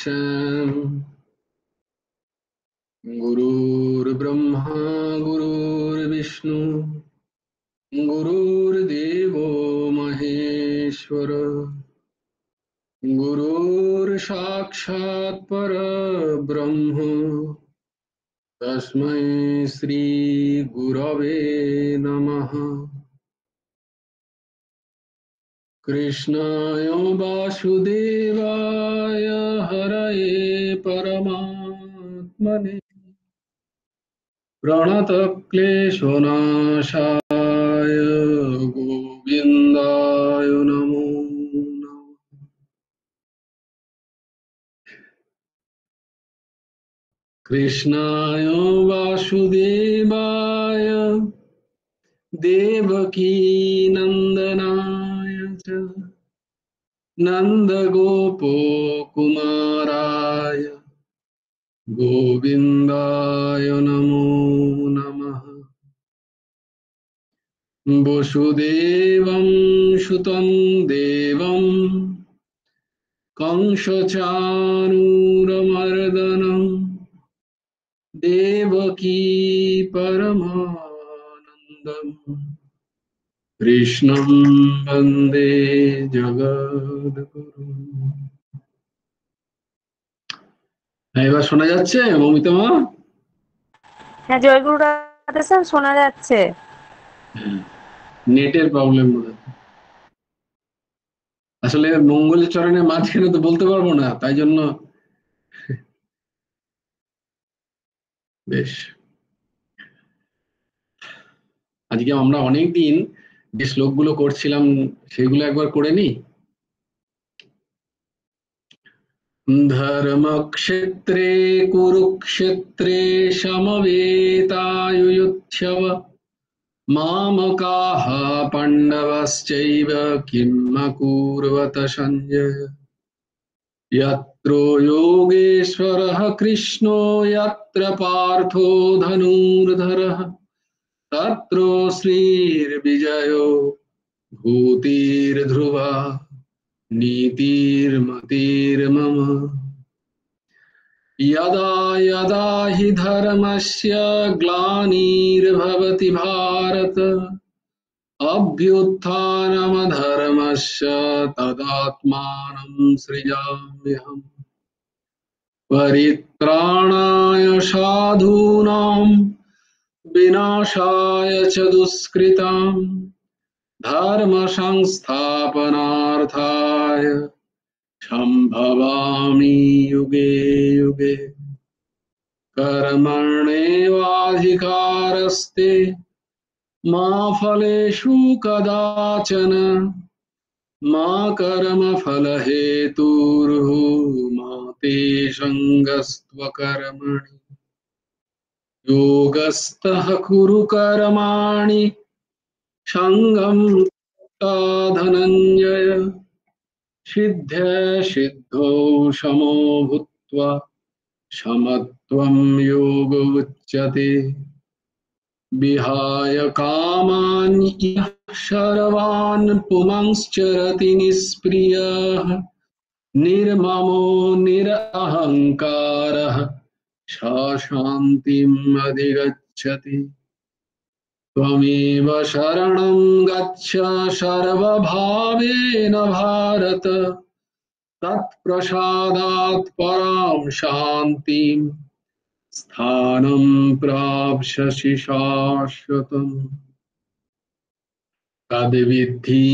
Shyam Gurur Brahma Gurur Vishnu Gurur Devo Maheshwara Gurur Sakshat Para Brahma Tasmai Shri Gurave Namaha Krishnaya Vasudevaya Haraye Paramatmane Pranatakleshonashaya Govindaya Namo Namaha Krishnaya Vasudevaya Devaki Nandanaya cha Nanda Gopo Kumaraya Govindaya Namo Namaha Vasudevam Sutam Devam Kamshachanuramardhanam Devaki Paramanandam Krishnam Bande Jagadguru এবার শোনা যাচ্ছে মমিতা মা? হ্যাঁ, জয়গুরু Radhe sir, শোনা যাচ্ছে। নেটের problem মনে হয়। আসলে মঙ্গলের চরণে মাঝখানে তো বলতে পারবো না, তাই জন্য বেশ আজকে আমরা অনেকদিন যে শ্লোকগুলো করছিলাম সেগুলো একবার করে নি। ধর্মক্ষেত্রে কুরুক্ষেত্রে সমবেতায়ুয়ুৎসব মামকাঃ পাণ্ডবশ্চৈব কিম অকুর্বত সঞ্জয় यत्र योगेश्वरः कृष्णो यत्र पार्थो धनुर्धरः तत्र श्रीर्विजयो भूतिर्ध्रुवा नीतिर्मतिर्मम यदा यदा हि धर्मस्य ग्लानिर्भवति भारत अभ्युत्थानमधर्मस्य तदात्मानं सृजाम्यहम् परित्राणाय साधूनां विनाशाय च दुष्कृतां धर्म संस्थापनार्थाय सम्भवामि युगे युगे कर्मण्येवाधिकारस्ते मा फलेषु कदाचन मा कर्मफलहेतुर्मा ते सङ्गस्त्वकर्मणि योगस्थः कुरु कर्माणि सङ्गं त्यक्त्वा धनञ्जय सिद्ध्यै सिद्धौ समो भूत्वा समत्वं योग उच्यते विहाय कामान् यः सर्वान् पुंश्चरति निष्क्रियः निर्ममो निरहङ्कारः सा शान्तिम् अधिगच्छति त्वमेव शरणं गच्छ सर्वभावेन भारत तत्प्रसादात् परां शान्तिम् स्थानं प्राप्स्यसि शाश्वतम् तद्विद्धि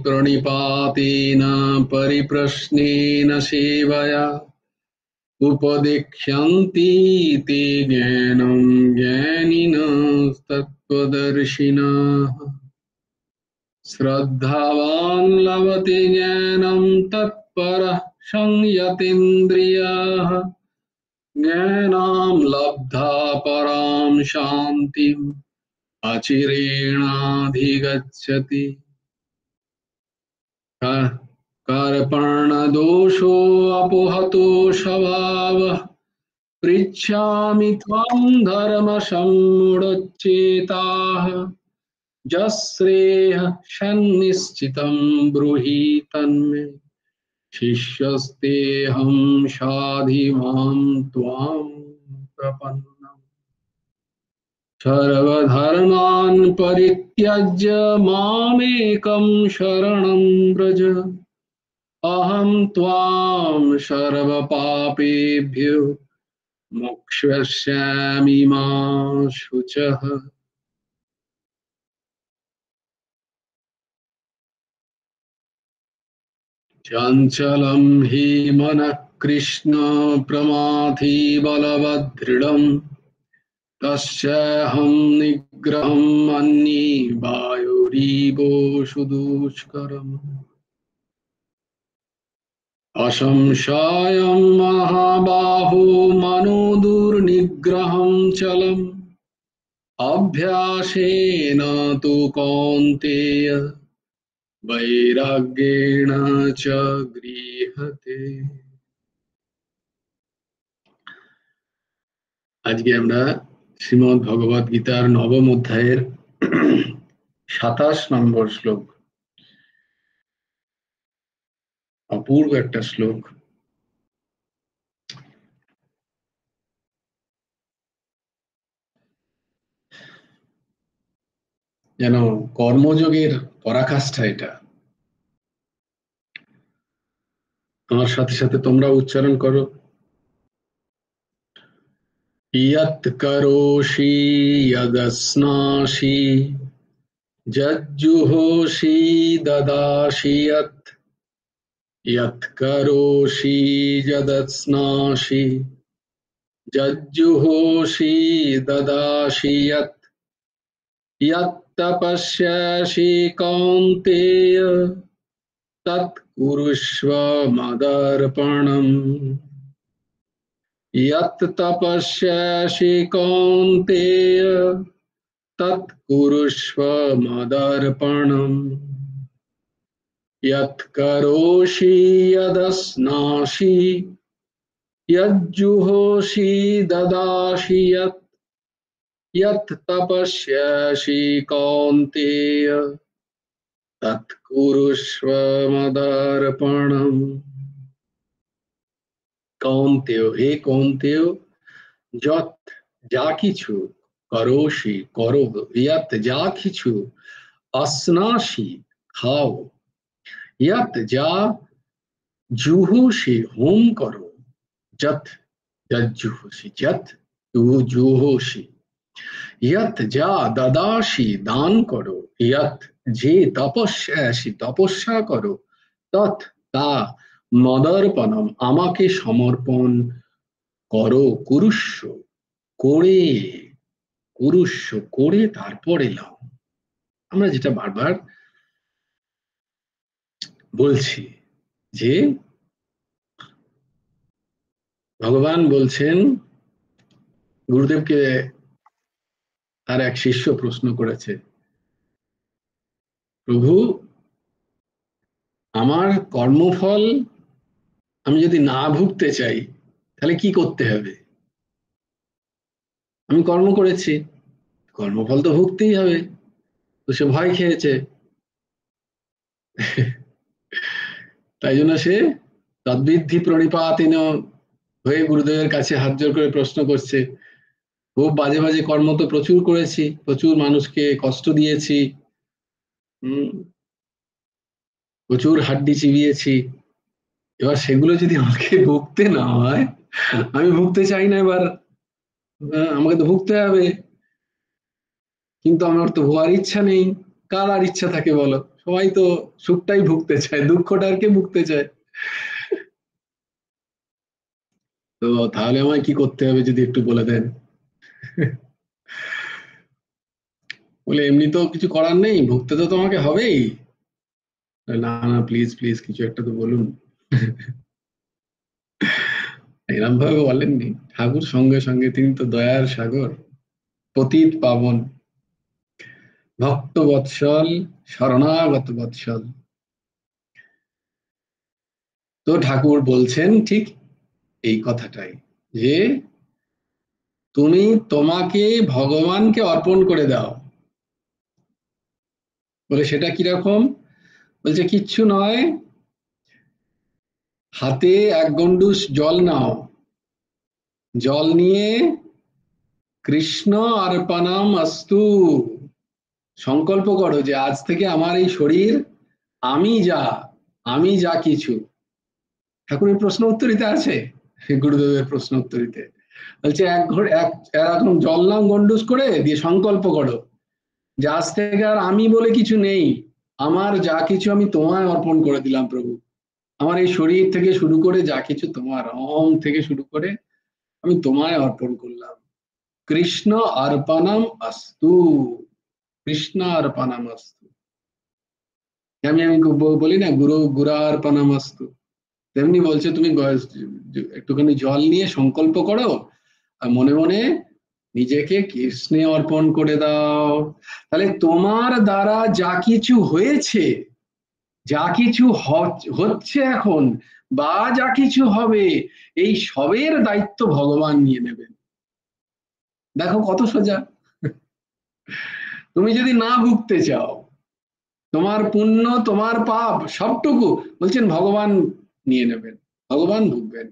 प्रणिपातेन परिप्रश्नेन सेवया उपदेक्ष्यन्ति ते ज्ञानं ज्ञानिनस्तत्त्वदर्शिनः श्रद्धावान् लभते ज्ञानं तत्परः संयतेन्द्रियः ज्ञानं लब्धा परां शान्तिम् अचिरेणाधिगच्छति कर्पणदोषो अपहतो स्वभावः पृच्छामि त्वां धर्मसम्मूढचेताः यश्रेयः सन्निश्चितं ब्रूहि तन्मे শিষ্যস্তেহং সাধি মাম ত্বাং প্রপন্নম সর্বধর্মাन् পরিত্যজ্য মামেকং শরণং ব্রজ অহং ত্বাং সর্বপাপেভ্যো মোক্ষয়িষ্যামি মা শুচঃ। চঞ্চলং হি মনঃ কৃষ্ণ প্রমাথি বলবদৃঢ়म् তস্যাহং নিগ্রহং মন্যে বায়ুরিব সুদুষ্করम्। অসংশয়ং মহাবাহো মনো দুর্নিগ্রহং চলम् অভ্যাসেন তু কৌন্তেয় বৈরাগ্যেণ চ গৃহ্যতে। আজকে আমরা শ্রীমদ্ ভগবদ গীতার নবম অধ্যায়ের 27 নম্বর শ্লোক, অপূর্ব একটা শ্লোক। যেন কর্মযোগের পরাকাষ্ঠা এটা। আমার সাথে সাথে তোমরা উচ্চারণ করো। ইয়ৎ করোষি যদশ্নাসি যজ্জুহোষি দদাসি যৎ। ইয়ৎ করোষি যদশ্নাসি যজ্জুহোষি দদাসি যৎ। ইয়ৎ তপস্যাসি কৌন্তেয় তৎ কুরুষ্ব মদর্পণম। यत् तपस्यासि कौन्तेय तत् कुरुष्व मदर्पणम्। यत् करोषि यदश्नासि यज्जुहोषि ददासि यत्। यत् तपस्यासि कौन्तेय तत् कुरुष्व मदर्पणम्। কৌন্তেয়, হে কৌন্তেয়, যৎ যা কিছু, করোষি করো, ইয়াত যা কিছু, অশ্নাসি খাও, ইয়াত যা, জুহোষি হোম করো, যৎ যজ্জুহোষি যৎ জুহোষি, ইয়াত যা, দদাসি দান করো, ইয়াত যে, তপস্যাসি তপস্যা করো, তৎ তা, মদর্পণম আমাকে সমর্পণ করো, কুরুষ্য করে, কুরুষ্য করে তারপরে লাও। আমরা যেটা বারবার বলছি যে ভগবান বলছেন, গুরুদেবকে তার এক শিষ্য প্রশ্ন করেছে, প্রভু আমার কর্মফল আমি যদি না ভুগতে চাই তাহলে কি করতে হবে? আমি কর্ম করেছি, কর্মফল তো ভুগতেই হবে। তো সে ভয় খেয়েছে, তাই জন্য সে তদ্বিদ্ধি প্রণিপাতিন হয়ে গুরুদেবের কাছে হাত জোর করে প্রশ্ন করছে, খুব বাজে বাজে কর্ম তো প্রচুর করেছি, প্রচুর মানুষকে কষ্ট দিয়েছি, প্রচুর হাড্ডি চিবিয়েছি, এবার সেগুলো যদি আমাকে ভুগতে না হয়, আমি ভুগতে চাই না, এবার আমাকে তো ভুগতে হবে, কিন্তু আমার তো ভোগার ইচ্ছা নেই। কার আর ইচ্ছা থাকে বলো? সবাই তো সুখটাই ভুগতে চায়, দুঃখটা আর কে ভুগতে চায়? তো তাহলে আমায় কি করতে হবে যদি একটু বলে দেন। বলে এমনি তো কিছু করার নেই, ভুগতে তো তোমাকে হবেই। না না, প্লিজ প্লিজ কিছু একটা তো বলুন। এরম ভাবে বলেননি ঠাকুর, সঙ্গে সঙ্গে তিনি তো দয়ার সাগর, পতিত পাবন, ভক্ত বৎসল, শরণাগত বৎসল। তো ঠাকুর বলছেন ঠিক এই কথাটাই, যে তুমি তোমাকে ভগবানকে অর্পণ করে দাও। বলে সেটা কিরকম? বলছে কিচ্ছু নয়, হাতে এক গন্ডুস জল নাও, জল নিয়ে কৃষ্ণ অর্পণম অস্তু, সংকল্প করো যে আজ থেকে আমার এই শরীর, আমি যা, আমি যা কিছু। ঠাকুরের প্রশ্ন উত্তরিতে আছে, গুরুদেবের প্রশ্ন উত্তরিতে বলছে এরকম জল নাও গন্ডুস করে, দিয়ে সংকল্প করো যে আজ থেকে আর আমি বলে কিছু নেই, আমার যা কিছু আমি তোমায় অর্পণ করে দিলাম প্রভু। আমার এই শরীর থেকে শুরু করে যা কিছু তোমার, অহং থেকে শুরু করে আমি তোমায় অর্পণ করলাম। কৃষ্ণ অর্পণম অস্তু, কৃষ্ণ অর্পণম অস্তু। আমি বলি না গুরু গুরার্পণম অস্তু, তেমনি বলছে তুমি একটুখানি জল নিয়ে সংকল্প করো আর মনে মনে নিজেকে কৃষ্ণে অর্পণ করে দাও। তাহলে তোমার দ্বারা যা কিছু হয়েছে, যা কিছু হচ্ছে এখন, বা যা কিছু হবে, এই সবের দায়িত্ব ভগবান নিয়ে নেবেন। দেখো কত সোজা। তুমি যদি না ভুগতে চাও, তোমার পুণ্য তোমার পাপ সবটুকু বলছেন ভগবান নিয়ে নেবেন, ভগবান ভুগবেন।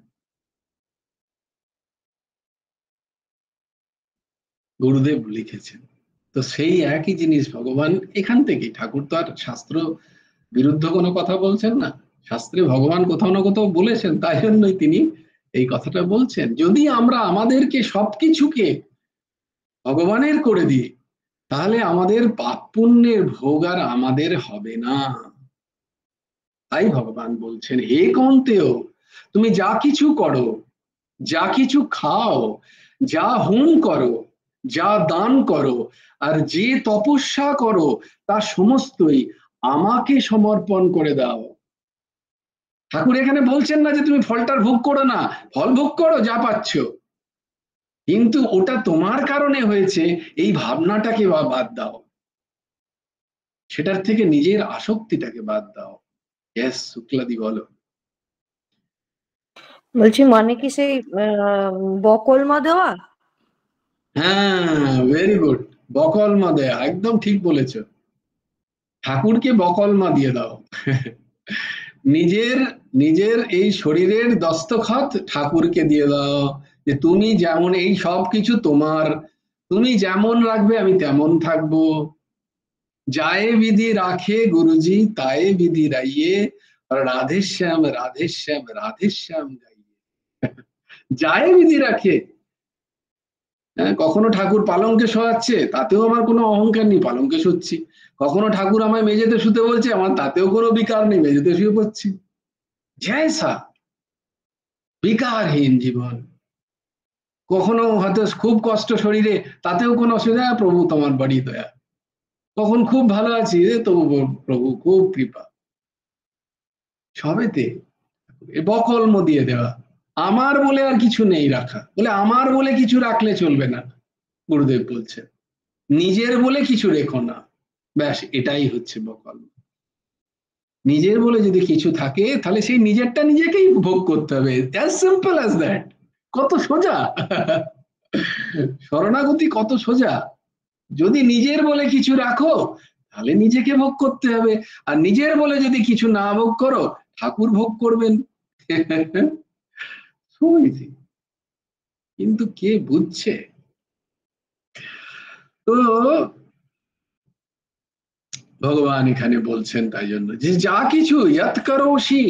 গুরুদেব লিখেছেন। তো সেই একই জিনিস ভগবান এখান থেকেই, ঠাকুর তো আর শাস্ত্র বিরুদ্ধ কোনো কথা বলছেন না, শাস্ত্রে ভগবান কোথাও না কোথাও বলেছেন, তাই জন্যই তিনি এই কথাটা বলছেন। যদি আমরা আমাদেরকে সবকিছুকে ভগবানের করে দিই, তাহলে আমাদের পাপ পুণ্যের ভোগ আর আমাদের হবে না। তাই ভগবান বলছেন, হে কন্তেও, তুমি যা কিছু করো, যা কিছু খাও, যা হোম করো, যা দান করো, আর যে তপস্যা করো, তা সমস্তই আমাকে সমর্পণ করে দাও। ঠাকুর এখানে বলছেন না যে তুমি ফলটার ভোগ করো না, ফল ভোগ করো যা পাচ্ছ, কিন্তু ওটা তোমার কারণে হয়েছে, এই ভাবনাটাকে বাদ দাও, সেটার থেকে নিজের আসক্তিটাকে বাদ দাও। ইয়েস শুক্লাদি বলো। বলছি মানে কি সেই বকলমা দেওয়া? হ্যাঁ, ভেরি গুড। বকলমা দেয়া, একদম ঠিক বলেছো। ঠাকুরকে বকলমা দিয়ে দাও। নিজের নিজের এই শরীরের দস্তখত ঠাকুরকে দিয়ে দাও, যে তুমি যেমন, এই সব কিছু তোমার, তুমি যেমন রাখবে আমি তেমন থাকবো। जाए विधि राखे गुरुजी ताए विधि रहिए, और राधे श्याम राधे श्याम राधे श्याम गाइए। যায় বিধি রাখে। হ্যাঁ, কখনো ঠাকুর পালঙ্কে শোয়াচ্ছে, তাতেও আমার কোনো অহংকার নেই, পালঙ্কে শুচ্ছি। কখনো ঠাকুর আমায় মেঝেতে শুতে বলছে, আমার তাতেও কোনো বিকার নেই, মেঝেতে শুয়ে পড়ছি। জয়সা বিকারহীন জীবন। কখনো হয়তো খুব কষ্ট শরীরে, তাতেও কোনো অসুবিধা, প্রভু তোমার বড়ি দয়া। কখন খুব ভালো আছি, তবু প্রভু খুব কৃপা। সবেতে বকলম দিয়ে দেওয়া, আমার বলে আর কিছু নেই রাখা, বলে আমার বলে কিছু রাখলে চলবে না, গুরুদেব বলছেন নিজের বলে কিছু রেখো না। ব্যাস এটাই হচ্ছে বকলম। নিজের বলে যদি কিছু থাকে, তাহলে সেই নিজেরটা নিজেকেই ভোগ করতে হবে, অ্যাজ সিম্পল অ্যাজ দ্যাট। কত সোজা। শরণাগতি কত সোজা। যদি নিজের বলে কিছু রাখো, তাহলে নিজেকে ভোগ করতে হবে, আর নিজের বলে যদি কিছু না ভোগ করো, ঠাকুর ভোগ করবেন। শুনেছি, কিন্তু কে বুঝছে। তো ভগবান এখানে বলছেন তাই জন্য, যে যা কিছু ইয়াত করোসি,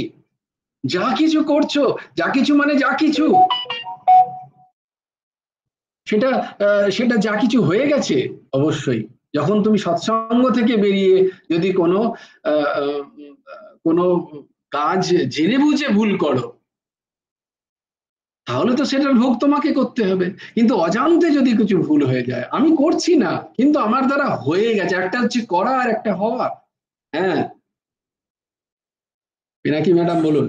যা কিছু করছো, যা কিছু মানে যা কিছু, সেটা সেটা যা কিছু হয়ে গেছে। অবশ্যই যখন তুমি সৎসঙ্গ থেকে বেরিয়ে যদি কোনো কোনো কাজ জেনে বুঝে ভুল করো, তাহলে তো সেটার ভোগ তোমাকে করতে হবে। কিন্তু অজান্তে যদি কিছু ভুল হয়ে যায়, আমি করছি না কিন্তু আমার দ্বারা হয়ে গেছে, একটা হচ্ছে করা আর একটা হওয়া। হ্যাঁ, পিনাকি ম্যাডাম বলুন।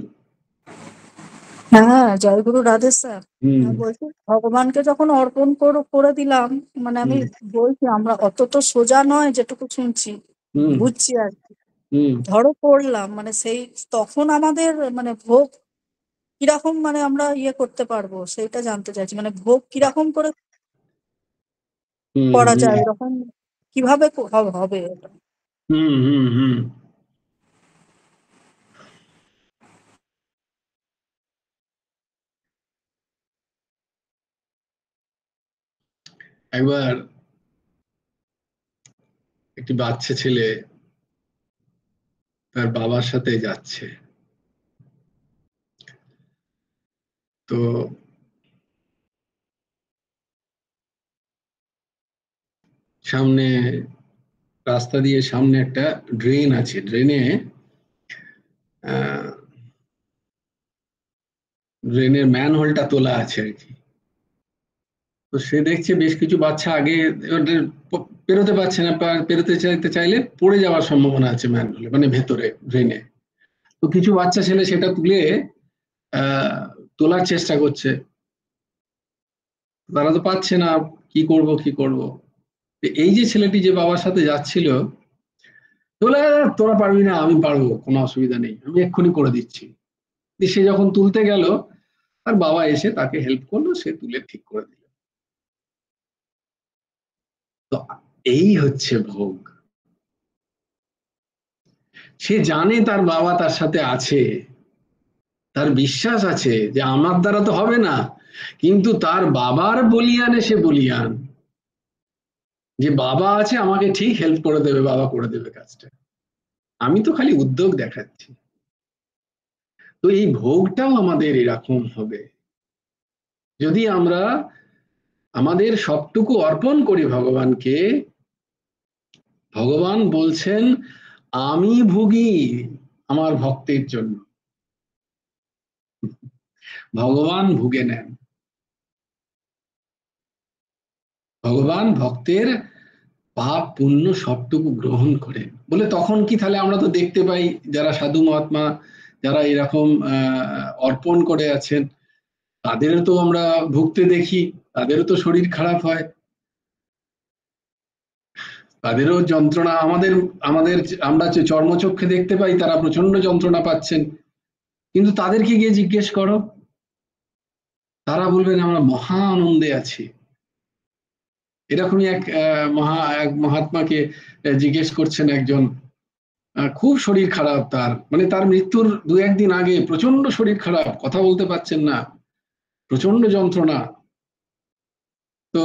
হ্যাঁ, জয়গুরু রাধে স্যার। হুম। বলছি ভগবানকে যখন অর্পণ করে দিলাম, মানে আমি হুম। বলছি আমরা অত তো সোজা নয়, যেটুকু শুনছি হুম। বুঝছি আর কি। হুম। ধরো করলাম, মানে সেই তখন আমাদের মানে ভোগ কিরকম, মানে আমরা করতে পারবো সেইটা জানতে চাইছি, মানে ভোগ কিরকম করে হুম। করা হুম। যায়, এরকম কিভাবে হবে এটা? হুম। হুম। হুম। একবার একটি বাচ্চা ছেলে তার বাবার সাথে যাচ্ছে, তো সামনে রাস্তা দিয়ে সামনে একটা ড্রেন আছে, ড্রেনের ম্যানহোলটা তোলা আছে আর কি। তো সে দেখছে বেশ কিছু বাচ্চা আগে পেরোতে পারছে না, পেরোতে চাইলে পড়ে যাওয়ার সম্ভাবনা আছে ম্যানহোলে, মানে ভেতরে ড্রেনে। তো কিছু বাচ্চা ছেলে সেটা তুলে তোলার চেষ্টা করছে, তারা তো পাচ্ছে না, কি করব। এই যে ছেলেটি যে বাবার সাথে যাচ্ছিল, তোলা, তোরা পারবি না, আমি পারবো, কোনো অসুবিধা নেই, আমি এক্ষুনি করে দিচ্ছি। সে যখন তুলতে গেল, আর বাবা এসে তাকে হেল্প করলো, সে তুলে ঠিক করে দিল। তো এই হচ্ছে ভোগ। সে জানে তার বাবা তার সাথে আছে, তার বিশ্বাস আছে যে আমার দ্বারা তো হবে না, কিন্তু তার বাবার বলিয়ানে সে বলিয়ান, যে বাবা আছে, আমাকে ঠিক হেল্প করে দেবে, বাবা করে দেবে কাজটা, আমি তো খালি উদ্যোগ দেখাচ্ছি। তো এই ভোগটাও আমাদের এরকম হবে, যদি আমরা আমাদের সবটুকু অর্পণ করি ভগবানকে। ভগবান বলছেন আমি ভুগি আমার ভক্তের জন্য, ভগবান ভুগে নেন, ভগবান ভক্তের পাপ পুণ্য সবটুকু গ্রহণ করেন বলে। তখন কি, তাহলে আমরা তো দেখতে পাই যারা সাধু মহাত্মা, যারা এরকম অর্পণ করে আছেন, তাদেরও তো আমরা ভুগতে দেখি, তাদেরও তো শরীর খারাপ হয়, তাদেরও যন্ত্রণা, আমাদের আমাদের আমরা যে চর্মচক্ষে দেখতে পাই তারা প্রচন্ড যন্ত্রণা পাচ্ছেন, কিন্তু তাদেরকে গিয়ে জিজ্ঞেস করো, তারা বলবেন আমরা মহা আনন্দে আছি। এরকমই এক মহাত্মাকে জিজ্ঞেস করছেন একজন, খুব শরীর খারাপ তার, মানে তার মৃত্যুর 2-1 দিন আগে প্রচন্ড শরীর খারাপ, কথা বলতে পারছেন না, প্রচন্ড যন্ত্রণা। তো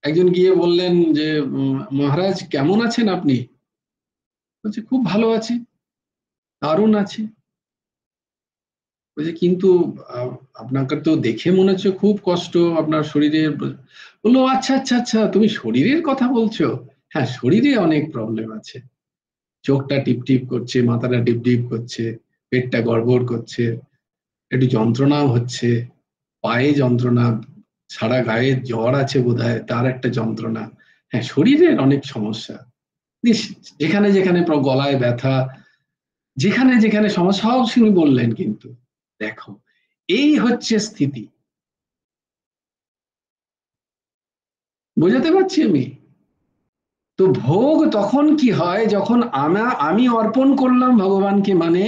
একজন গিয়ে বললেন যে মহারাজ কেমন আছেন আপনি? বলছে খুব ভালো আছি, দারুণ আছি। বলছে কিন্তু আপনাকে তো দেখে মনে হচ্ছে খুব কষ্ট আপনার শরীরে। বললো আচ্ছা আচ্ছা আচ্ছা, তুমি শরীরের কথা বলছো? হ্যাঁ, শরীরে অনেক প্রবলেম আছে, চোখটা টিপ টিপ করছে, মাথাটা ডিপ ডিপ করছে, পেটটা গড়বড় করছে, একটু যন্ত্রণাও হচ্ছে, পায়ে যন্ত্রণা, সারা গায়ে জ্বর আছে বোধহয়, তার একটা যন্ত্রণা। হ্যাঁ, শরীরের অনেক সমস্যা, যেখানে যেখানে গলায় ব্যথা, যেখানে যেখানে সমস্যা, সব তিনি বললেন। কিন্তু দেখো, এই হচ্ছে স্থিতি, বোঝাতে পারছি আমি? তো ভোগ তখন কি হয়, যখন আমি অর্পণ করলাম ভগবানকে, মানে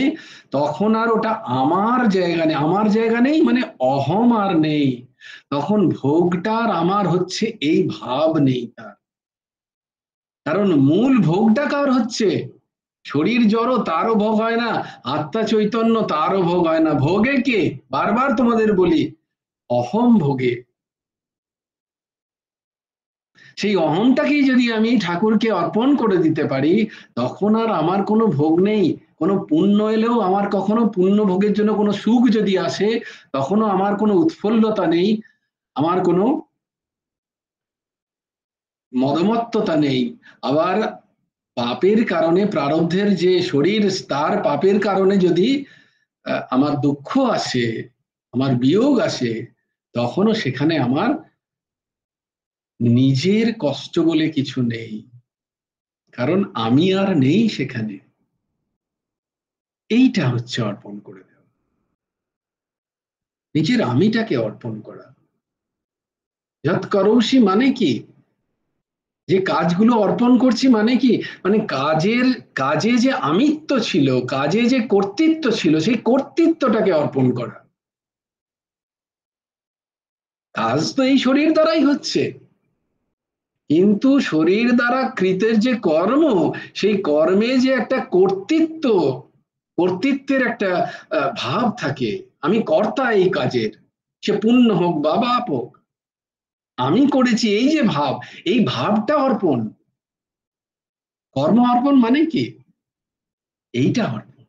তখন আর ওটা আমার জায়গা নেই, আমার জায়গা নেই মানে অহম আর নেই, তখন ভোগটার আমার হচ্ছে এই ভাব নেই তার। কারণ মূল ভোগটা কার হচ্ছে? শরীর জড়ো তারও ভোগ হয় না, আত্মা চৈতন্য তারও ভোগ হয় না, ভোগে কে? বারবার তোমাদের বলি, অহম ভোগে। সেই অহংটাকেই যদি আমি ঠাকুরকে অর্পণ করে দিতে পারি, তখন আর আমার কোনো ভোগ নেই। কোনো পুণ্য এলেও আমার কখনো পুণ্য ভোগের জন্য কোনো সুখ যদি আসে, তখনও আমার কোনো উৎফুল্লতা নেই, আমার কোনো মদমত্ততা নেই। আবার পাপের কারণে, প্রারব্ধের যে শরীর, তার পাপের কারণে যদি আমার দুঃখ আসে, আমার বিয়োগ আসে, তখনও সেখানে আমার নিজের কষ্ট বলে কিছু নেই, কারণ আমি আর নেই সেখানে। এইটা হচ্ছে অর্পণ করে দেওয়া, নিজের আমিটাকে অর্পণ করা। যৎ করৌষি মানে কি, যে কাজগুলো অর্পণ করছি মানে কি, মানে কাজে যে আমিত্ব ছিল, কাজে যে কর্তৃত্ব ছিল, সেই কর্তৃত্বটাকে অর্পণ করা। কাজ তো এই শরীর দ্বারাই হচ্ছে, কিন্তু শরীর দ্বারা কৃতের যে কর্ম, সেই কর্মে যে একটা কর্তৃত্বের একটা ভাব থাকে, আমি কর্তা এই কাজের, সে পুণ্য হোক বা পাপ হোক। আমি করেছি, এই যে ভাব, এই ভাবটা অর্পণ। কর্ম অর্পণ মানে কি? এইটা অর্পণ।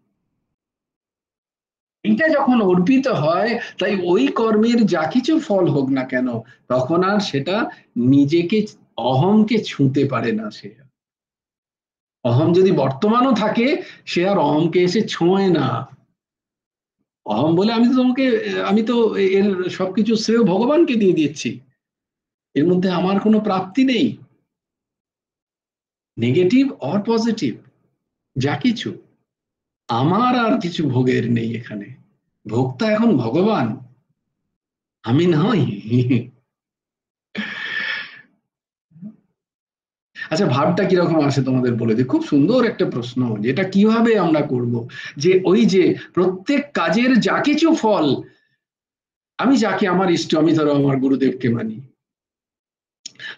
এইটা যখন অর্পিত হয়, তাই ওই কর্মের যা কিছু ফল হোক না কেন, তখন আর সেটা নিজেকে, অহংকে ছুঁতে পারে না। সে অহং যদি বর্তমানও থাকে, সে আর অহংকে এসে ছোঁয় না। অহং বলে আমি তো তোমাকে, আমি তো এর সবকিছু শ্রেয় ভগবানকে দিয়ে দিচ্ছি, এর মধ্যে আমার কোনো প্রাপ্তি নেই, নেগেটিভ অর পজিটিভ, যা কিছু আমার আর কিছু ভোগের নেই এখানে। ভোক্তা এখন ভগবান, আমি নই। আচ্ছা, ভাবটা কিরকম আসে তোমাদের বলে দিই। খুব সুন্দর একটা প্রশ্ন, যেটা কিভাবে আমরা করব। যে ওই যে প্রত্যেক কাজের যা কিছু ফল, আমি যাকে আমার ইষ্ট, আমি ধরো আমার গুরুদেবকে মানি,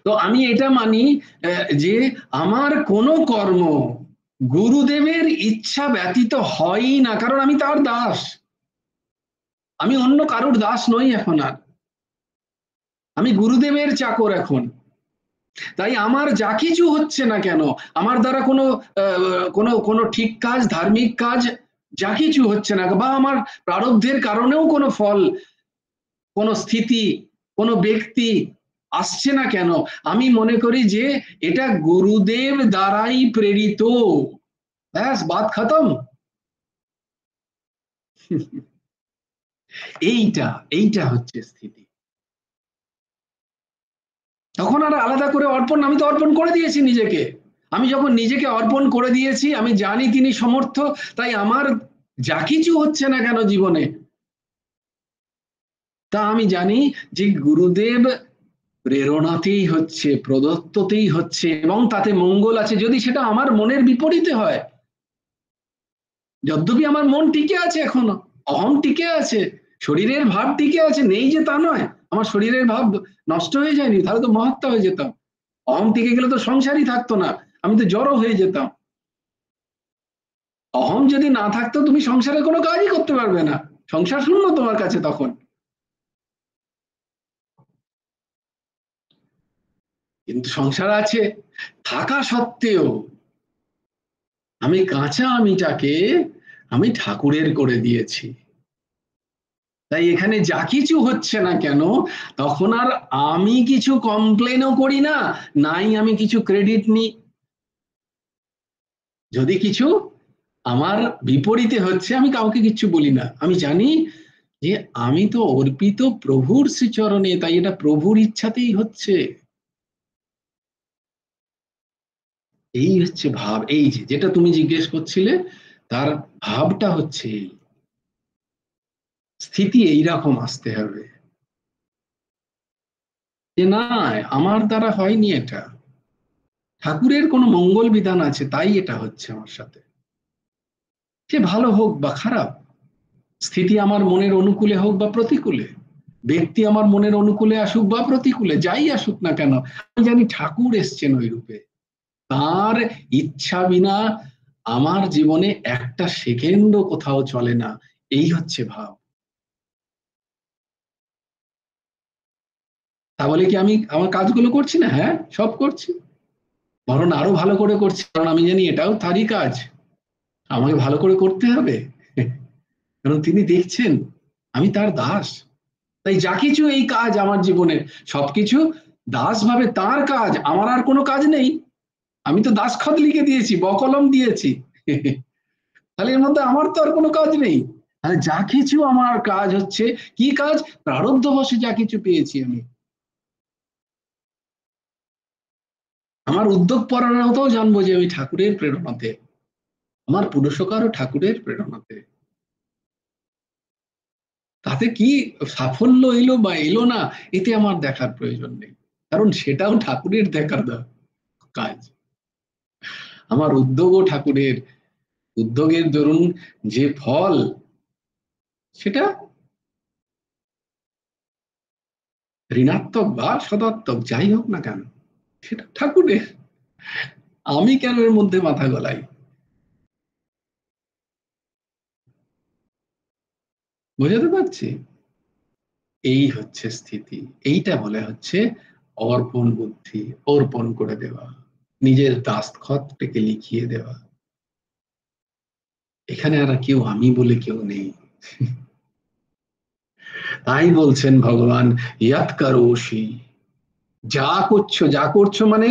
তো আমি এটা মানি যে আমার কোনো কর্ম গুরুদেবের ইচ্ছা ব্যতীত হয়ই না, কারণ আমি তার দাস। আমি অন্য কারুর দাস নই এখন আর, আমি গুরুদেবের চাকর এখন। তাই আমার যা কিছু হচ্ছে না কেন, আমার দ্বারা কোনো কোনো কোনো ঠিক কাজ, ধার্মিক কাজ যা কিছু হচ্ছে না, বা আমার প্রারব্ধের কারণেও কোনো ফল, কোনো স্থিতি, কোনো ব্যক্তি আসছে না কেন, আমি মনে করি যে এটা গুরুদেব দ্বারাই প্রেরিত। ব্যাস, বাত খতম। এইটা এইটা হচ্ছে স্থিতি। তখন আর আলাদা করে অর্পণ, আমি তো অর্পণ করে দিয়েছি নিজেকে। আমি যখন নিজেকে অর্পণ করে দিয়েছি, আমি জানি তিনি সমর্থ, তাই আমার যা কিছু হচ্ছে না কেন জীবনে, তা আমি জানি যে গুরুদেব প্রেরণাতেই হচ্ছে, প্রদত্ততেই হচ্ছে, এবং তাতে মঙ্গল আছে। যদি সেটা আমার মনের বিপরীতে হয়, যদ্যপি আমার মন টিকে আছে এখনো, অহং টিকে আছে, শরীরের ভাব টিকে আছে, নেই যে তা নয়, আমার শরীরের ভাব নষ্ট হয়ে যায়নি, তাহলে তো মহাত্মা হয়ে যেতাম। অহং টিকে গেলে তো সংসারই থাকতো না, আমি তো জড়ো হয়ে যেতাম। অহং যদি না থাকতো, তুমি সংসারে কোনো কাজই করতে পারবে না, সংসার শূন্য তোমার কাছে তখন। কিন্তু সংসার আছে, থাকা সত্ত্বেও আমি কাঁচা আমিটাকে আমি ঠাকুরের করে দিয়েছি। তাই এখানে যা কিছু হচ্ছে না কেন, তখন আর আমি কিছু কমপ্লেনও করি না, নাই আমি কিছু ক্রেডিট নিই। যদি কিছু আমার বিপরীতে হচ্ছে, আমি কাউকে কিচ্ছু বলি না, আমি জানি যে আমি তো অর্পিত প্রভুর শ্রীচরণে, তাই এটা প্রভুর ইচ্ছাতেই হচ্ছে। এই হচ্ছে ভাব। এই যে যেটা তুমি জিজ্ঞেস করছিলে, তার ভাবটা হচ্ছে এই, স্থিতি এইরকম আসতে হবে যে না, আমার দ্বারা হয়নি এটা, ঠাকুরের কোনো মঙ্গল বিধান আছে, তাই এটা হচ্ছে আমার সাথে। সে ভালো হোক বা খারাপ, স্থিতি আমার মনের অনুকূলে হোক বা প্রতিকূলে, ব্যক্তি আমার মনের অনুকূলে আসুক বা প্রতিকূলে, যাই আসুক না কেন, আমি জানি ঠাকুর এসছেন ওই রূপে। তার ইচ্ছা বিনা আমার জীবনে একটা সেকেন্ডও কোথাও চলে না। এই হচ্ছে ভাব। তা বলে কি আমি আমার কাজগুলো করছি না? হ্যাঁ, সব করছি, বরং আরো ভালো করে করছি, কারণ আমি জানি এটাও তারই কাজ, আমাকে ভালো করে করতে হবে। কারণ তিনি দেখছেন আমি তার দাস। তাই যা কিছু এই কাজ আমার জীবনের, সবকিছু দাস ভাবে তার কাজ, আমার আর কোনো কাজ নেই। আমি তো দাস খত লিখে দিয়েছি, বকলম দিয়েছি। তাহলে এর মধ্যে আমার তো আর কোনো কাজ নেই। তাহলে যা কিছু আমার কাজ হচ্ছে, কি কাজ? প্রারব্ধ বশে যা কিছু পেয়েছি আমি। আমার উদ্যোগ পরায়ণতাও জানবো যে আমি ঠাকুরের প্রেরণাতে, আমার পুরুষকারও ঠাকুরের প্রেরণাতে। তাতে কি সাফল্য এলো বা এলো না, এতে আমার দেখার প্রয়োজন নেই, কারণ সেটাও ঠাকুরের দেখার কাজ। আমার উদ্যোগও ঠাকুরের, উদ্যোগের দরুন যে ফল, সেটা ঋণাত্মক বা সদাত্মক যাই হোক না কেন, সেটা ঠাকুরের। আমি কেন এর মধ্যে মাথা গলাই? বোঝাতে পারছি? এই হচ্ছে স্থিতি, এইটা বলে হচ্ছে অর্পণ বুদ্ধি, অর্পণ করে দেওয়া, নিজের দাস্তখতটাকে লিখিয়ে দেওয়া। এখানে আর কেউ আমি বলে কেউ নেই। তাই বলছেন ভগবান, ইয়াত কারোষি, যা করছো, যা করছো মানে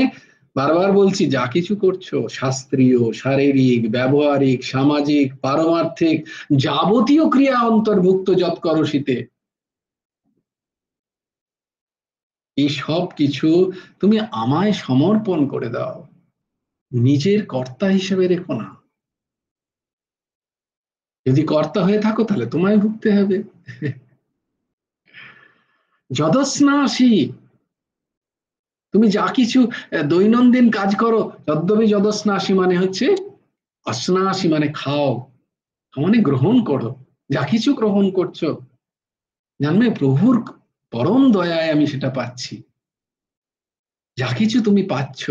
বারবার বলছি, যা কিছু করছো, শাস্ত্রীয়, শারীরিক, ব্যবহারিক, সামাজিক, পারমার্থিক, যাবতীয় ক্রিয়া অন্তর্ভুক্ত যৎ করোষিতে, এই সব কিছু তুমি আমায় সমর্পণ করে দাও, নিজের কর্তা হিসেবে রেখো না। যদি কর্তা হয়ে থাকো তাহলে তোমায় ভুগতে হবে। যদস্নাসি, তুমি যা কিছু দৈনন্দিন কাজ করো, যদ্যপি যদস্নাসি মানে হচ্ছে, অস্নাসি মানে খাও, মানে গ্রহণ করো, যা কিছু গ্রহণ করছো, জানবে প্রভুর পরম দয়ায় আমি সেটা পাচ্ছি। যা কিছু তুমি পাচ্ছ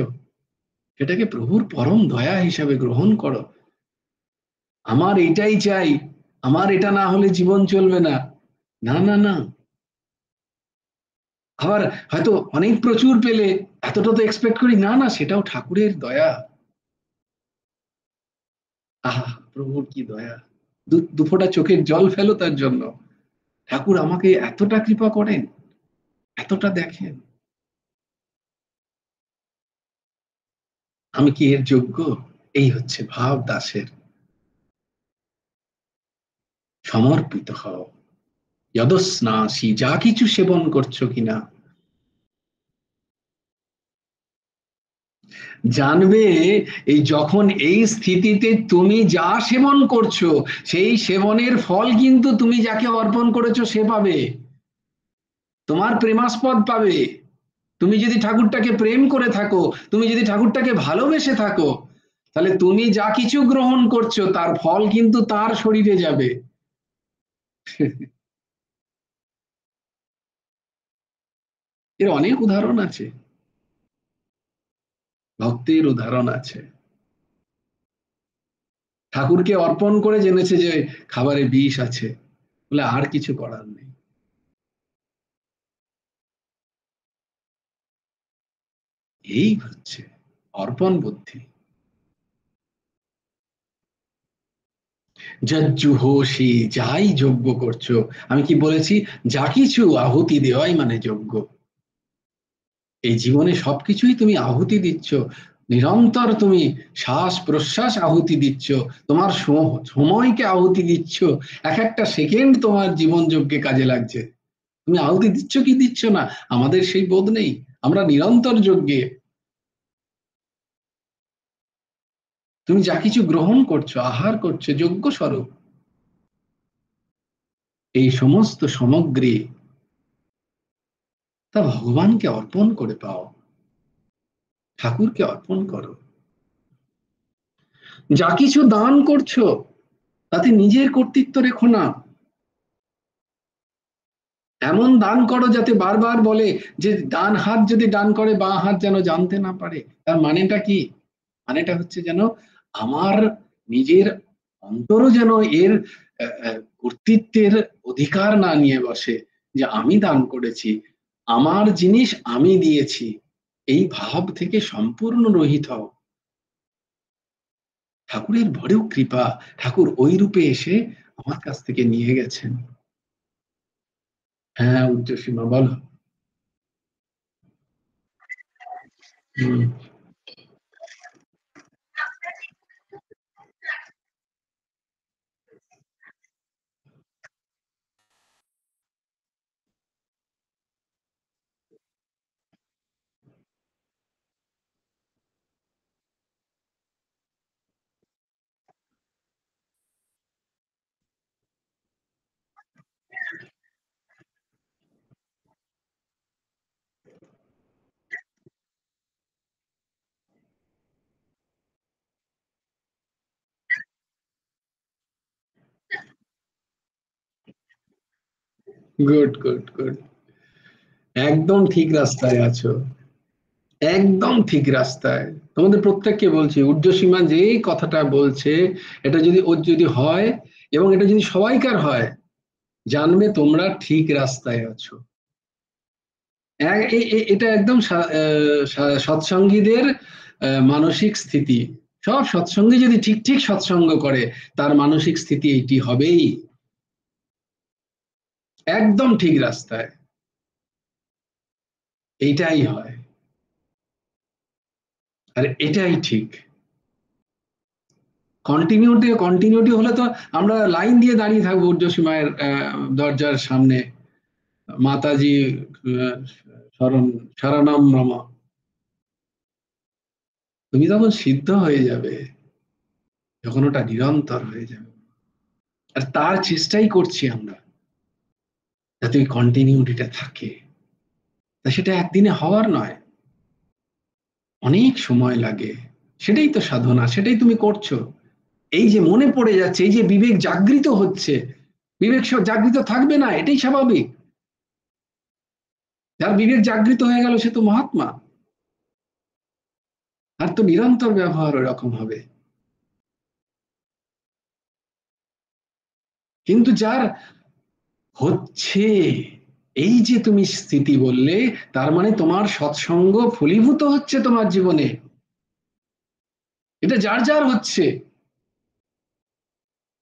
সেটাকে প্রভুর পরম দয়া হিসাবে গ্রহণ করো। আমার এটাই চাই, আমার এটা না হলে জীবন চলবে না, না না না। আবার হয়তো অনেক প্রচুর পেলে এতটা তো এক্সপেক্ট করি, না না, সেটাও ঠাকুরের দয়া। আহা, প্রভুর কি দয়া! দুফোঁটা চোখের জল ফেলো তার জন্য। ঠাকুর আমাকে এতটা কৃপা করেন, এতটা দেখেন, আমি কি এর যোগ্য? এই হচ্ছে ভাব দাসের। সমর্পিত হও, যদস্নাসি, যা কিছু সেবন করছো কিনা, জানবে এই যখন এই স্থিতিতে তুমি যা সেবন করছো, সেই সেবনের ফল কিন্তু তুমি যাকে অর্পণ করেছো সে পাবে, তোমার প্রেমাস্পদ পাবে। তুমি যদি ঠাকুরটাকে প্রেম করে থাকো, তুমি যদি ঠাকুরটাকে ভালোবেসে থাকো, তাহলে তুমি যা কিছু গ্রহণ করছো তার ফল কিন্তু তার শরীরে যাবে। এর অনেক উদাহরণ আছে, ভক্তের উদাহরণ আছে। ঠাকুরকে অর্পণ করে জেনেছে যে খাবারে বিষ আছে, বলে আর কিছু করার নেই। এই হচ্ছে অর্পণ বুদ্ধি। যজ্জুহোষি, যাই যজ্ঞ করছো, আমি কি বলেছি, যা কিছু আহুতি দেওয়াই মানে যজ্ঞ। এই জীবনে সবকিছুই তুমি আহুতি দিচ্ছ, নিরন্তর তুমি শ্বাস প্রশ্বাস আহুতি দিচ্ছ, তোমার সময়কে আহুতি দিচ্ছ, এক একটা সেকেন্ড তোমার জীবন যজ্ঞে কাজে লাগছে। তুমি আহুতি দিচ্ছ কি দিচ্ছ না আমাদের সেই বোধ নেই, আমরা নিরন্তর যজ্ঞে। তুমি যা কিছু গ্রহণ করছো, আহার করছো, যজ্ঞ স্বরূপ। এই সমস্ত সামগ্রী তা ভগবানকে অর্পণ করে পাও, ঠাকুরকে অর্পণ করো। যা কিছু দান করছো তাতে নিজের কর্তৃত্ব রেখো না, এমন দান করো যাতে বারবার বলে যে ডান হাত যদি দান করে বাঁ হাত যেন জানতে না পারে। তার মানেটা কি? মানেটা হচ্ছে যেন আমার নিজের অন্তরও যেন এর কর্তৃত্বের অধিকার না নিয়ে বসে, যে আমি দান করেছি, আমার জিনিস আমি দিয়েছি, এই ভাব থেকে সম্পূর্ণ রহিত হও। ঠাকুরের বড় কৃপা, ঠাকুর ওই রূপে এসে আমার কাছ থেকে নিয়ে গেছেন। হ্যাঁ, উচ্চসীমা বলো। হুম, গুড গুড গুড, একদম ঠিক রাস্তায় আছো, একদম ঠিক রাস্তায়। তোমাদের প্রত্যেককে বলছি, ঊর্ধ্বসীমা যে কথাটা বলছে, এটা যদি ওর যদি হয় এবং এটা যদি সবাইকার হয়, জানবে তোমরা ঠিক রাস্তায় আছো। এটা একদম সৎসঙ্গীদের মানসিক স্থিতি। সব সৎসঙ্গী যদি ঠিক ঠিক সৎসঙ্গ করে তার মানসিক স্থিতি এইটি হবেই, একদম ঠিক রাস্তায়, এইটাই হয়, আর এটাই ঠিক। কন্টিনিউটি হলে তো আমরা লাইন দিয়ে দাঁড়িয়ে থাকবো ঊর্জশী মায়ের দরজার সামনে, মাতাজি শরণ শরণম মম, তুমি তখন সিদ্ধ হয়ে যাবে যখন ওটা নিরন্তর হয়ে যাবে। আর তার চেষ্টাই করছি আমরা, যাতে ওই কন্টিনিউটিটা থাকে। তা সেটা একদিনে হওয়ার নয়, অনেক সময় লাগে। সেটাই তো সাধনা, সেটাই তুমি করছো। এই যে মনে পড়ে যাচ্ছে, এই যে বিবেক জাগৃত হচ্ছে, বিবেক জাগৃত থাকবে না, এটাই স্বাভাবিক। যার বিবেক জাগৃত হয়ে গেল সে তো মহাত্মা, আর তো নিরন্তর ব্যবহার ওরকম হবে। কিন্তু যার হচ্ছে, এই যে তুমি স্থিতি বললে, তার মানে তোমার সৎসঙ্গ ফলীভূত হচ্ছে তোমার জীবনে। এটা যার যার হচ্ছে,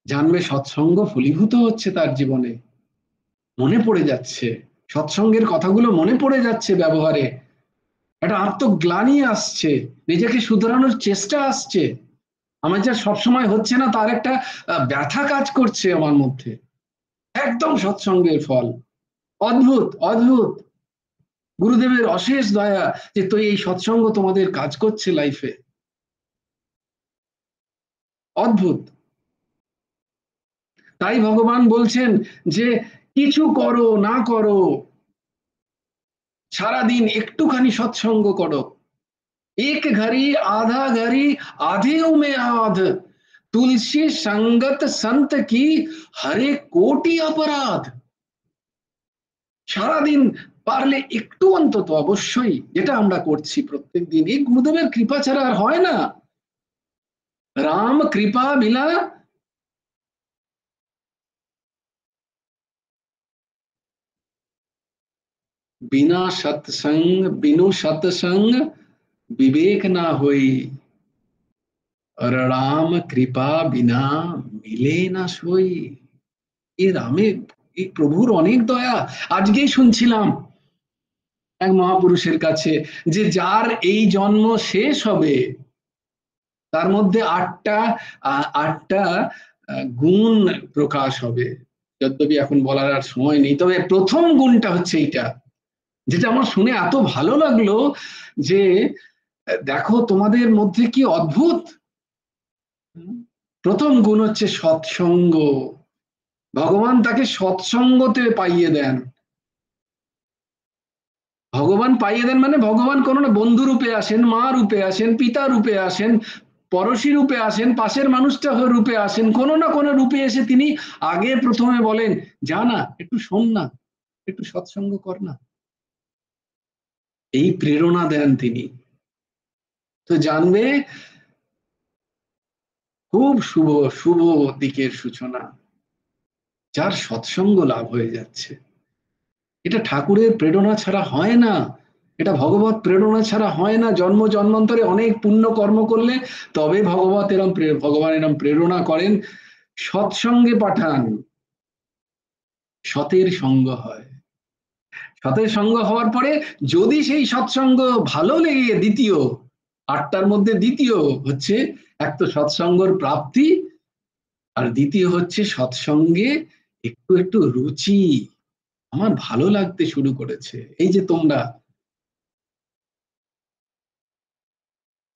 জানবে সৎসঙ্গ ফলীভূত হচ্ছে তার জীবনে, মনে পড়ে যাচ্ছে, সৎসঙ্গের কথাগুলো মনে পড়ে যাচ্ছে ব্যবহারে, একটা আত্মগ্লানি আসছে, নিজেকে শুধরানোর চেষ্টা আসছে। আমার যা সবসময় হচ্ছে না তার একটা ব্যথা কাজ করছে আমার মধ্যে, একদম সৎসঙ্গের ফল। অদ্ভুত অদ্ভুত, গুরুদেবের অশেষ দয়া যে তো এই সৎসঙ্গ তোমাদের কাজ করছে লাইফে, অদ্ভুত। তাই ভগবান বলছেন যে কিছু করো না করো, সারাদিন একটুখানি সৎসঙ্গ করো। এক ঘড়ি আধা ঘড়ি আধেও মে আধ, তুলসী সঙ্গত সন্ত কি হরে কোটি অপরাধ। সারাদিন পারলে একটু অন্তত অবশ্যই, যেটা আমরা করছি প্রত্যেকদিন, এই গুরুদেবের কৃপা ছাড়া আর হয় না। রাম কৃপা বিনা बिना सत्संग बिनु सत्संग विवेक ना होई, और राम कृपा बिना मिले ना सोई। এই রামের, এই প্রভুর অনেক দয়া। আজকেই শুনছিলাম এক মহাপুরুষের কাছে যে যার এই জন্ম শেষ হবে তার মধ্যে আটটা গুণ প্রকাশ হবে। যদ্যপি এখন বলার আর সময় নেই, তবে প্রথম গুণটা হচ্ছে এইটা, যেটা আমার শুনে এত ভালো লাগলো যে দেখো তোমাদের মধ্যে কি অদ্ভুত। প্রথম গুণ হচ্ছে সৎসঙ্গ। ভগবান তাকে সৎসঙ্গতে পাইয়ে দেন। ভগবান পাইয়ে দেন মানে ভগবান কোনো না বন্ধু রূপে আসেন, মা রূপে আসেন, পিতা রূপে আসেন, পড়শি রূপে আসেন, পাশের মানুষটা রূপে আসেন, কোনো না কোনো রূপে এসে তিনি আগে প্রথমে বলেন, যা না একটু শোন না, একটু সৎসঙ্গ কর না, এই প্রেরণা দেন তিনি। তো জানবে খুব শুভ শুভ দিকের সূচনা, যার সৎসঙ্গ লাভ হয়ে যাচ্ছে। এটা ঠাকুরের প্রেরণা ছাড়া হয় না, এটা ভগবত প্রেরণা ছাড়া হয় না। জন্ম জন্মান্তরে অনেক পুণ্য কর্ম করলে তবে ভগবান এরম প্রেরণা করেন, সৎসঙ্গে পাঠান, সতের সঙ্গ হয়। সতের সঙ্গ হওয়ার পরে যদি সেই সৎসঙ্গ ভালো লেগে, দ্বিতীয় আটটার মধ্যে দ্বিতীয় হচ্ছে এক তো সৎসঙ্গর প্রাপ্তি, আর দ্বিতীয় হচ্ছে সৎসঙ্গে একটু একটু রুচি, আমার ভালো লাগতে শুরু করেছে। এই যে তোমরা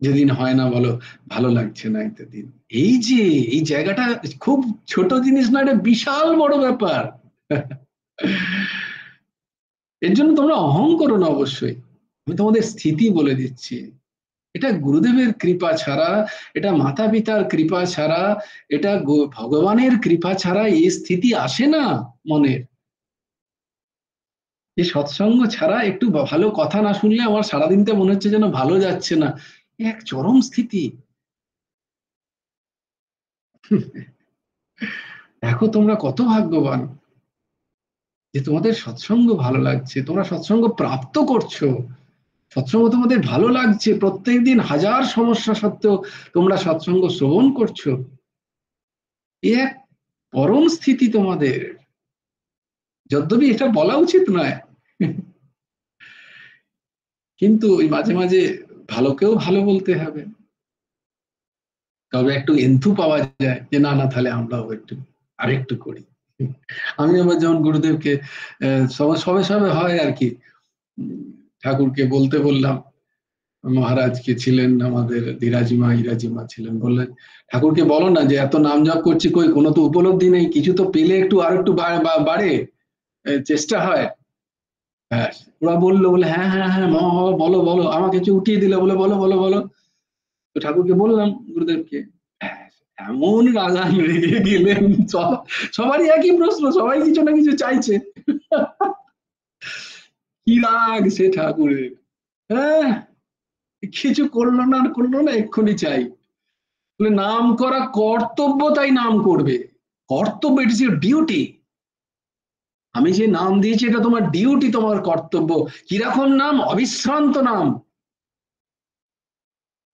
যেদিন হয় না বলো ভালো লাগছে না একটা দিন, এই যে এই জায়গাটা খুব ছোট জিনিস না, এটা বিশাল বড় ব্যাপার। এর জন্য তোমরা অহং করো না অবশ্যই, আমি তোমাদের স্থিতি বলে দিচ্ছি। এটা গুরুদেবের কৃপা ছাড়া, এটা মাতা পিতার কৃপা ছাড়া, এটা ভগবানের কৃপা ছাড়া এই স্থিতি আসে না মনের। এই সৎসঙ্গ ছাড়া একটু ভালো কথা না শুনলে আমার সারাদিনটা মনে হচ্ছে যেন ভালো যাচ্ছে না, এক চরম স্থিতি। দেখো তোমরা কত ভাগ্যবান যে তোমাদের সৎসঙ্গ ভালো লাগছে, তোমরা সৎসঙ্গ প্রাপ্ত করছো, সৎসঙ্গ তোমাদের ভালো লাগছে, প্রত্যেকদিন হাজার সমস্যা সত্ত্বেও তোমরা সৎসঙ্গ শ্রবণ করছো, এ এক পরম স্থিতি তোমাদের। যদ্যপি এটা বলা উচিত নয়, কিন্তু ওই মাঝে মাঝে ভালোকেও ভালো বলতে হবে, তবে একটু এন্থু পাওয়া যায় যে না না তাহলে আমরাও একটু আরেকটু করি। আমি আবার যেমন গুরুদেবকে সবে সবে হয় আর কি, ঠাকুরকে বলতে বললাম, মহারাজকে ছিলেন আমাদের ধীরাজিমা ইরাজিমা ছিলেন, বললেন ঠাকুরকে বলো না যে এত নাম জপ করছি, কই কোনো তো উপলব্ধি নেই, কিছু তো পেলে একটু আর একটু বাড়ে, চেষ্টা হয়। হ্যাঁ, ওরা বললো, বলে হ্যাঁ হ্যাঁ হ্যাঁ মা বলো বলো, আমাকে কিছু উঠিয়ে দিলে, বলে বলো বলো বলো। তো ঠাকুরকে বললাম গুরুদেবকে, এমন রাগান রেগে গেলেন, সবারই একই প্রশ্ন, সবাই কিছু না কিছু চাইছে, কি রাগ সে ঠাকুরের। হ্যাঁ, কিছু করলো না করলো না, এক্ষুনি চাই। বলে নাম করা কর্তব্য, তাই নাম করবে, কর্তব্য, ইট ইজ ইউর ডিউটি। আমি যে নাম দিয়েছি এটা তোমার ডিউটি, তোমার কর্তব্য। কিরকম নাম? অবিশ্রান্ত নাম,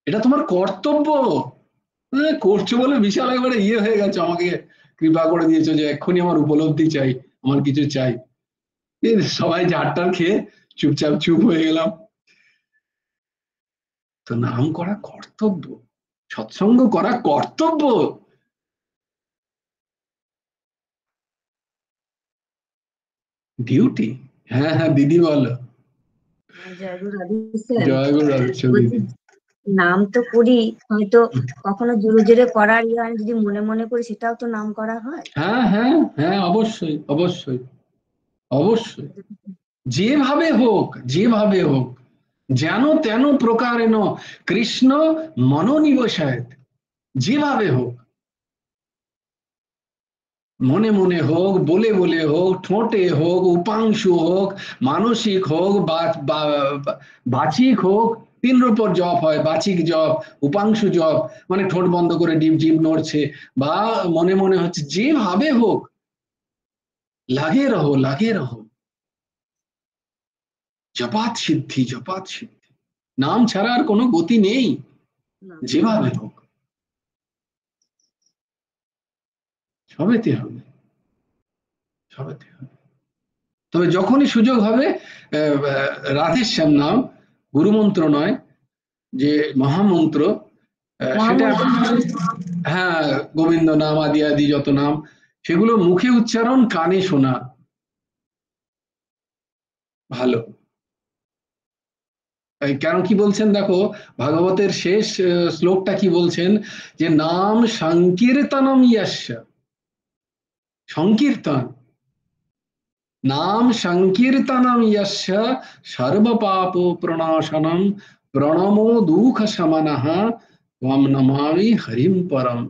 এটা তোমার কর্তব্য। করছো বলে বিশাল একবারে ইয়ে হয়ে গেছে, আমাকে কৃপা করে দিয়েছো যে এক্ষুনি আমার উপলব্ধি চাই, আমার কিছু চাই। সবাই ঝাড়টার খেয়ে চুপচাপ চুপ হয়ে গেলাম। তো নাম করা কর্তব্য, সৎসঙ্গ করা কর্তব্য, ডিউটি। হ্যাঁ হ্যাঁ দিদি বলো। জয়গুরু রাধে স্যার। জয় গুরু রাধেশ্যাম দিদি। নাম তো করি, হয়তো কখনো জোরে জোরে করার ইয়ে যদি মনে মনে করি, সেটাও তো নাম করা হয়। হ্যাঁ হ্যাঁ হ্যাঁ, অবশ্যই অবশ্যই অবশ্যই, যেভাবে হোক, যেভাবে হোক, যেন তেন প্রকারেণ কৃষ্ণ মনোনিবেশায়েৎ, যেভাবে হোক, মনে মনে হোক, বলে বলে হোক, ঠোঁটে হোক, উপাংশু হোক, মানসিক হোক, বাচিক হোক, তিন রূপর জপ হয়, বাচিক জপ, উপাংশু জপ, মানে ঠোঁট বন্ধ করে ডিপ জিভ নড়ছে, বা মনে মনে হচ্ছে, যেভাবে হোক লাগে রহো, লাগে রহো, জপাত সিদ্ধি, জপাত সিদ্ধি, নাম ছাড়া আর কোনো গতি নেই, যেভাবে হোক সবেতে হবে, সবেতে হবে। তবে যখনই সুযোগ হবে, রাধেশ্যাম নাম গুরুমন্ত্র নয়, যে মহামন্ত্র, সেটা, হ্যাঁ, গোবিন্দ নাম আদি আদি যত নাম, সেগুলো মুখে উচ্চারণ, কানে শোনা ভালো। কেন কি বলছেন দেখো, ভাগবতের শেষ শ্লোকটা কি বলছেন, যে নাম সংকীর্তনম ইয়াস্য, সংকীর্তন, নাম সংকীর্তনম ইয়াস্য সর্বপাপ প্রণাশনম প্রণমো দুঃখ শমনঃ ত্বম নমামি হরিম পরম।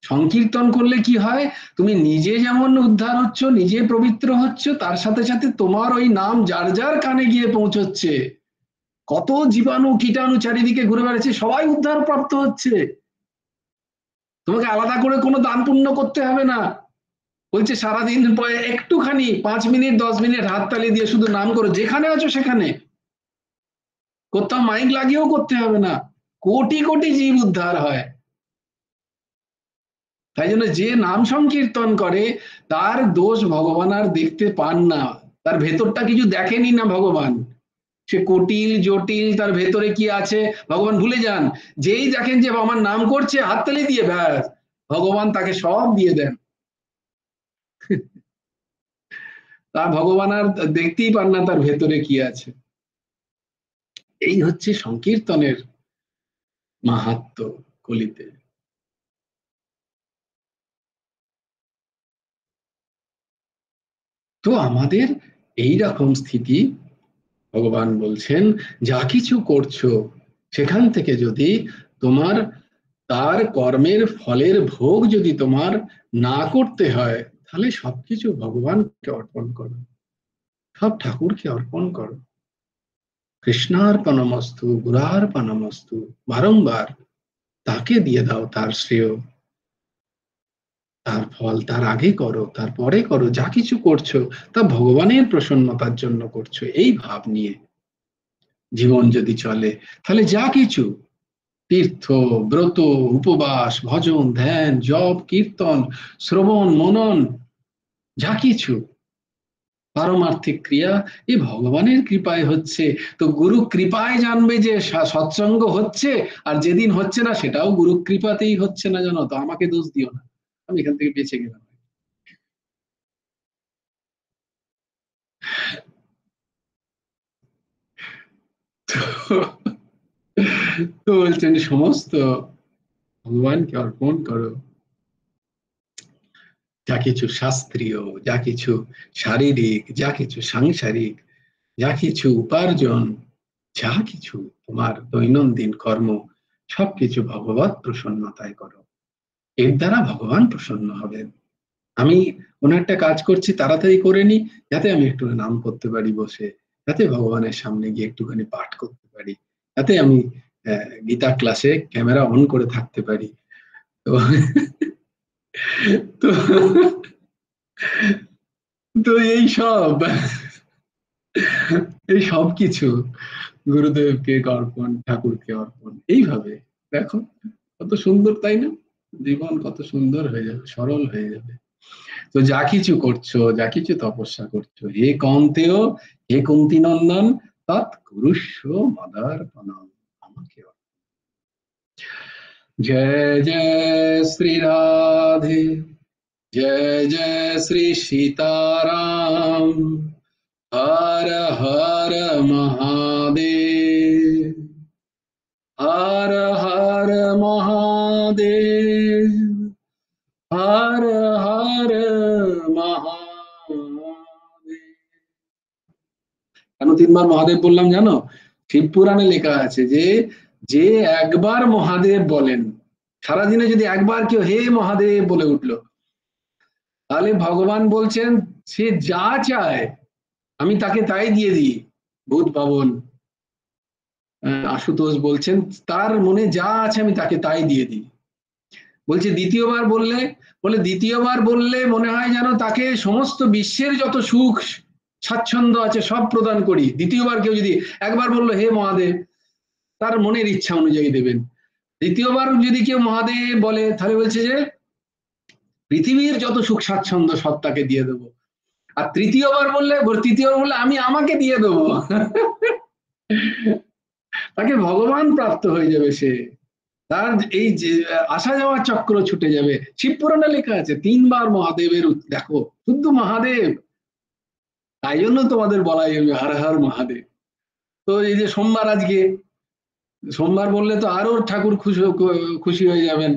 সংকীর্তন করলে কি হয়, তুমি নিজে যেমন উদ্ধার হচ্ছ, নিজে পবিত্র হচ্ছ, তার সাথে সাথে তোমার ওই নাম যার যার কানে গিয়ে পৌঁছচ্ছে, কত জীবাণু কীটাণু চারিদিকে ঘুরে বেড়াচ্ছে, সবাই উদ্ধার প্রাপ্ত হচ্ছে। তোমাকে আলাদা করে কোনো দান পুণ্য করতে হবে না, বলছে সারাদিন পরে একটুখানি 5 মিনিট 10 মিনিট হাততালি দিয়ে শুধু নাম করো, যেখানে আছো সেখানে, কোথাও মাইক লাগিয়েও করতে হবে না, কোটি কোটি জীব উদ্ধার হয়। তাই জন্য যে নাম সংকীর্তন করে তার দোষ ভগবান আর দেখতে পান না, তার ভেতরটা কিছু দেখেনি না ভগবান, সে কুটিল জটিল তার ভেতরে কি আছে ভগবান ভুলে যান। যেই দেখেন যে আমার নাম করছে, হাততালি দিয়ে ব্যাস, ভগবান তাকে সব দিয়ে দেন। তা ভগবান আর দেখতেই পান না তার ভেতরে কি আছে। এই হচ্ছে সংকীর্তনের মাহাত্ম্য কলিতে। তো আমাদের এই রকম স্থিতি, ভগবান বলছেন যা কিছু করছো সেখান থেকে যদি তোমার তার কর্মের ফলের ভোগ যদি তোমার না করতে হয়, তাহলে সবকিছু ভগবানকে অর্পণ করো, সব ঠাকুরকে অর্পণ করো। কৃষ্ণার্পণমস্তু, গুরার্পণমস্তু, বারংবার তাকে দিয়ে দাও তার শ্রেয়, তার ফল তার আগে করো, তারপরে করো, যা কিছু করছো তা ভগবানের প্রসন্নতার জন্য করছো, এই ভাব নিয়ে জীবন যদি চলে, তাহলে যা কিছু তীর্থ, ব্রত, উপবাস, ভজন, ধ্যান, জপ, কীর্তন, শ্রবণ, মনন, যা কিছু পারমার্থিক ক্রিয়া এই ভগবানের কৃপায় হচ্ছে। তো গুরু কৃপায় জানবে যে সৎসঙ্গ হচ্ছে, আর যেদিন হচ্ছে না সেটাও গুরু কৃপাতেই হচ্ছে না, জানো তো, আমাকে দোষ দিও না, আমি এখান থেকে বেঁচে গেলাম। তো বলছেন সমস্ত ভগবানকে অর্পণ করো, যা কিছু শাস্ত্রীয়, যা কিছু শারীরিক, যা কিছু সাংসারিক, যা কিছু উপার্জন, যা কিছু তোমার দৈনন্দিন কর্ম, সবকিছু ভগবত প্রসন্নতায় করো, এর দ্বারা ভগবান প্রসন্ন হবেন। আমি কোনো একটা কাজ করছি, তাড়াতাড়ি করে নি, যাতে আমি একটু নাম করতে পারি বসে, যাতে ভগবানের সামনে গিয়ে একটুখানি পাঠ করতে পারি, যাতে আমি গীতা ক্লাসে ক্যামেরা অন করে থাকতে পারি। তো তো তো এই সব কিছু গুরুদেবকে অর্পণ, ঠাকুরকে অর্পণ, এইভাবে দেখো কত সুন্দর, তাই না? জীবন কত সুন্দর হয়ে যাবে, সরল হয়ে যাবে। তো যা কিছু করছো, যা কিছু তপস্যা করছো, হে কৌন্তেয়, হে কুন্তি নন্দন, তৎ কুরুষ্ব মদার্পণম, আমাকে জয় জয় শ্রী রাধে, जय जय श्री सीताराम, हर हर महादेव, हर हर महादेव, हर हर महादेव। কেন তিনবার মহাদেব বললাম জানো? শিব পুরাণে লেখা আছে যে যে একবার মহাদেব বলেন, সারাদিনে যদি একবার কেউ হে মহাদেব বলে উঠলো, তাহলে ভগবান বলছেন সে যা চায় আমি তাকে তাই দিয়ে দিই। ভূত ভবন আশুতোষ বলছেন তার মনে যা আছে আমি তাকে তাই দিয়ে দিই। বলছে দ্বিতীয়বার বললে মনে হয় যেন তাকে সমস্ত বিশ্বের যত সুখ স্বাচ্ছন্দ্য আছে সব প্রদান করি। দ্বিতীয়বার কেউ যদি একবার বললো হে মহাদেব, তার মনের ইচ্ছা অনুযায়ী দেবেন। দ্বিতীয়বার যদি কেউ মহাদেব বলে, তাহলে বলছে যে পৃথিবীর যত সুখ স্বাচ্ছন্দ্য সব তাকে দিয়ে দেবো। আর তৃতীয়বার বললে আমি আমাকে দিয়ে দেবো। তাকে ভগবান প্রাপ্ত হয়ে যাবে, সে তার এই যে আসা যাওয়ার চক্র ছুটে যাবে। শিব পুরাণে লেখা আছে তিনবার মহাদেবের দেখো, শুদ্ধ মহাদেব, তাই জন্য তোমাদের বলাই হবে হর হর মহাদেব। তো এই যে সোমবার, আজকে সোমবার বললে তো আরো ঠাকুর খুশি হয়ে যাবেন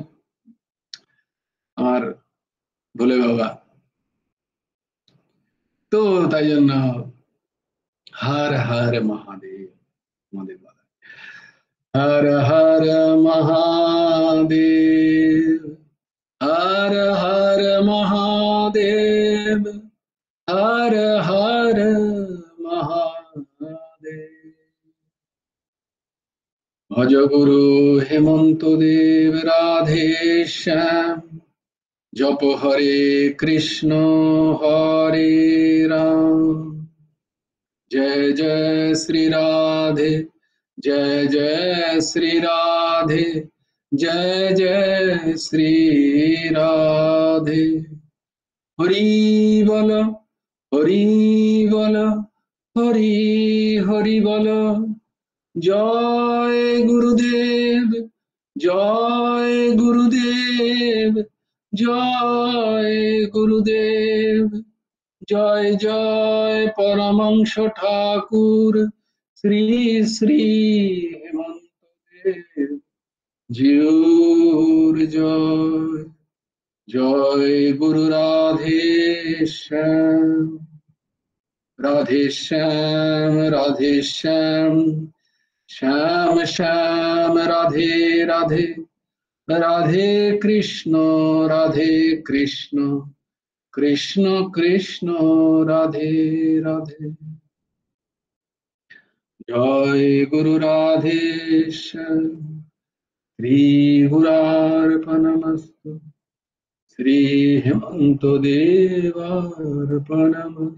আমার ভোলে বাবা। তো তাই জন্য হর হর মহাদেব, আমাদের বলা হর হর মহাদেব, হর হর মহাদেব, হর হর মহাদেব। ভজ গুরু হেমন্ত দেব রাধে শ্যাম, জপ হরে কৃষ্ণ হরে রাম, जय जय श्री राधे, जय जय श्री राधे, जय जय श्री राधे। हरि बोल, हरि बोल, हरि हरि बोल। जय गुरुदेव, जय गुरुदेव, जय गुरुदेव। जय जय परमंश ठाकुर श्री श्री हेमंत देव जियोर जय। जय गुरु राधे श्याम, राधे श्याम, राधे श्याम, श्याम श्याम राधे राधे, राधे कृष्ण, राधे कृष्ण, कृष्ण कृष्ण राधे राधे। जय गुरु राधेश्याम, श्री गुरार्पणमस्तु। শ্রী হেমন্ত দেবার্পণম।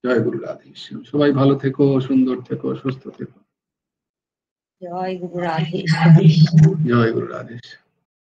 জয় গুরু রাধেশ্যাম। সবাই ভালো থেকো, সুন্দর থেকো, সুস্থ থেকো। জয় গুরু রাধে। জয় গুরু রাধেশ্যাম।